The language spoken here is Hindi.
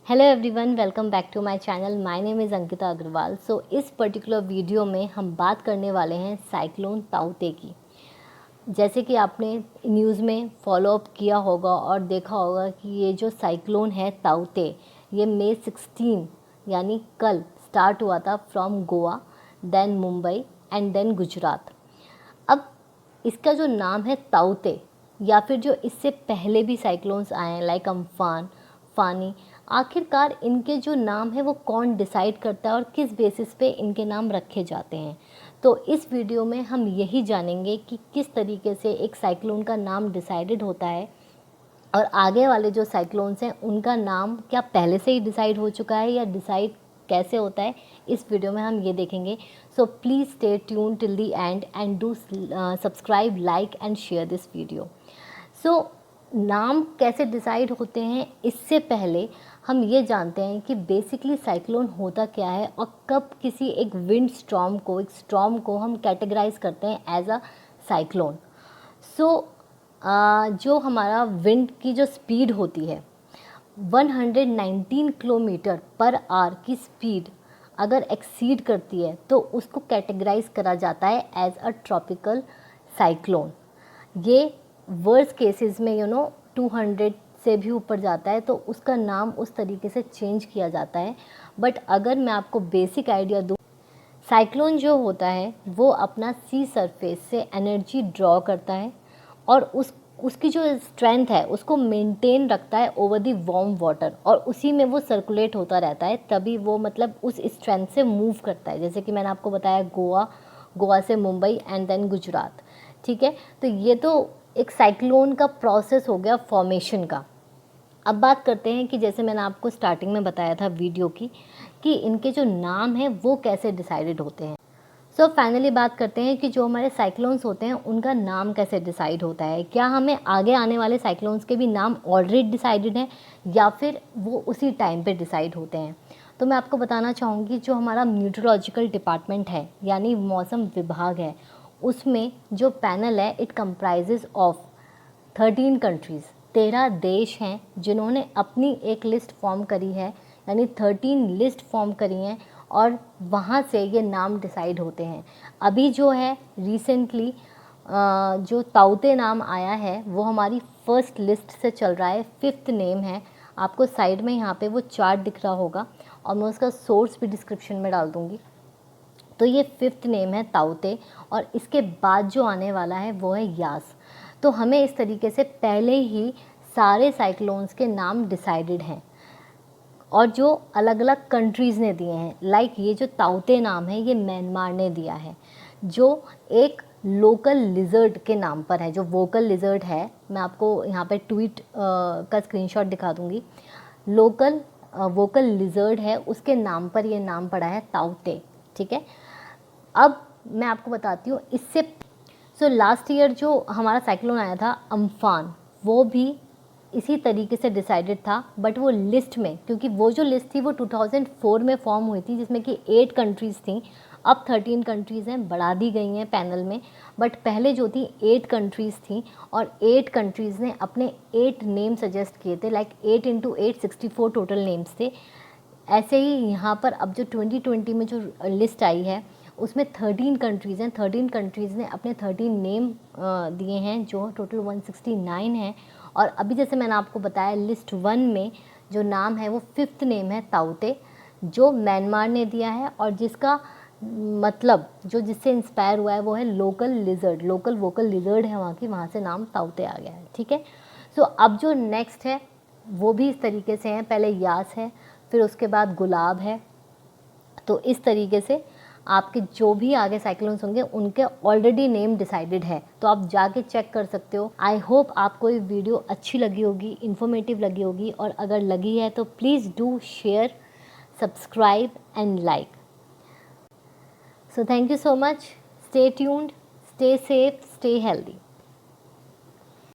Hello everyone, welcome back to my channel. My name is Ankita Agarwal. So इस पर्टिकुलर वीडियो में हम बात करने वाले हैं साइक्लोन ताउते की। जैसे कि आपने न्यूज़ में फॉलो अप किया होगा और देखा होगा कि ये जो साइक्लोन है ताउते, ये मई 16 यानी कल स्टार्ट हुआ था from Goa, then Mumbai and then Gujarat. अब इसका जो नाम है ताउते, या फिर जो इससे पहले भी साइक्लोन्स आए हैं लाइक अम्फान, फ़ानी, आखिरकार इनके जो नाम है वो कौन डिसाइड करता है और किस बेसिस पे इनके नाम रखे जाते हैं। तो इस वीडियो में हम यही जानेंगे कि किस तरीके से एक साइक्लोन का नाम डिसाइडेड होता है और आगे वाले जो साइक्लोन्स हैं उनका नाम क्या पहले से ही डिसाइड हो चुका है या डिसाइड कैसे होता है। इस वीडियो में हम ये देखेंगे। So please stay tune till the end and do subscribe, like and share this video. So नाम कैसे डिसाइड होते हैं, इससे पहले हम ये जानते हैं कि बेसिकली साइक्लोन होता क्या है और कब किसी एक विंड स्टॉर्म को, एक स्टॉर्म को हम कैटेगराइज करते हैं एज अ साइक्लोन। सो जो हमारा विंड की जो स्पीड होती है 119 किलोमीटर पर आवर की स्पीड अगर एक्सीड करती है तो उसको कैटेगराइज करा जाता है एज अ ट्रॉपिकल साइक्लोन। ये वर्स्ट केसेस में 200 से भी ऊपर जाता है तो उसका नाम उस तरीके से चेंज किया जाता है। बट अगर मैं आपको बेसिक आइडिया दूँ, साइक्लोन जो होता है वो अपना सी सरफेस से एनर्जी ड्रॉ करता है और उसकी जो स्ट्रेंथ है उसको मेंटेन रखता है ओवर दी वार्म वाटर, और उसी में वो सर्कुलेट होता रहता है, तभी वो मतलब उस स्ट्रेंथ से मूव करता है। जैसे कि मैंने आपको बताया गोवा से मुंबई एंड देन गुजरात। ठीक है, तो ये तो एक साइक्लोन का प्रोसेस हो गया फॉर्मेशन का। अब बात करते हैं कि जैसे मैंने आपको स्टार्टिंग में बताया था वीडियो की कि इनके जो नाम हैं वो कैसे डिसाइडेड होते हैं। सो फाइनली बात करते हैं कि जो हमारे साइक्लोन्स होते हैं उनका नाम कैसे डिसाइड होता है। क्या हमें आगे आने वाले साइक्लोन्स के भी नाम ऑलरेडी डिसाइडेड हैं या फिर वो उसी टाइम पे डिसाइड होते हैं। तो मैं आपको बताना चाहूँगी, जो हमारा मीटरोलॉजिकल डिपार्टमेंट है यानी मौसम विभाग है, उसमें जो पैनल है इट कंप्राइजेज ऑफ 13 कंट्रीज़, 13 देश हैं जिन्होंने अपनी एक लिस्ट फॉर्म करी है, यानी 13 लिस्ट फॉर्म करी हैं और वहाँ से ये नाम डिसाइड होते हैं। अभी जो है रिसेंटली जो ताउते नाम आया है वो हमारी फर्स्ट लिस्ट से चल रहा है, 5th नेम है। आपको साइड में यहाँ पे वो चार्ट दिख रहा होगा और मैं उसका सोर्स भी डिस्क्रिप्शन में डाल दूँगी। तो ये 5th नेम है ताउते और इसके बाद जो आने वाला है वो है यास। तो हमें इस तरीके से पहले ही सारे साइक्लोन्स के नाम डिसाइडेड हैं और जो अलग अलग कंट्रीज़ ने दिए हैं। लाइक ये जो ताउते नाम है ये म्यांमार ने दिया है, जो एक लोकल लिजर्ड के नाम पर है। जो वोकल लिजर्ड है, मैं आपको यहाँ पे ट्वीट का स्क्रीनशॉट दिखा दूँगी। लोकल वोकल लिजर्ड है, उसके नाम पर ये नाम पड़ा है ताउते। ठीक है, अब मैं आपको बताती हूँ इससे। लास्ट ईयर जो हमारा साइक्लोन आया था अम्फान, वो भी इसी तरीके से डिसाइडेड था, बट वो लिस्ट में, क्योंकि वो जो लिस्ट थी वो 2004 में फॉर्म हुई थी जिसमें कि 8 कंट्रीज़ थी। अब 13 कंट्रीज़ हैं, बढ़ा दी गई हैं पैनल में, बट पहले जो थी 8 कंट्रीज़ थी और 8 कंट्रीज़ ने अपने 8 नेम सजेस्ट किए थे। लाइक 8 इंटू 8 64 टोटल नेम्स थे। ऐसे ही यहाँ पर अब जो 2020 में जो लिस्ट आई है उसमें 13 कंट्रीज़ हैं। 13 कंट्रीज़ ने अपने 13 नेम दिए हैं, जो टोटल 169 हैं। और अभी जैसे मैंने आपको बताया लिस्ट 1 में जो नाम है वो 5th नेम है ताउते, जो म्यांमार ने दिया है और जिसका मतलब जो जिससे इंस्पायर हुआ है वो है local lizard, local vocal lizard है वहाँ की, वहाँ से नाम ताउते आ गया है। ठीक है, सो अब जो नेक्स्ट है वो भी इस तरीके से हैं। पहले यास है, फिर उसके बाद गुलाब है। तो इस तरीके से आपके जो भी आगे साइक्लोन्स होंगे उनके ऑलरेडी नेम डिसाइडेड है, तो आप जाके चेक कर सकते हो। आई होप आपको ये वीडियो अच्छी लगी होगी, इन्फॉर्मेटिव लगी होगी, और अगर लगी है तो please do share, subscribe and like. So thank you so much. Stay tuned, stay safe, stay healthy.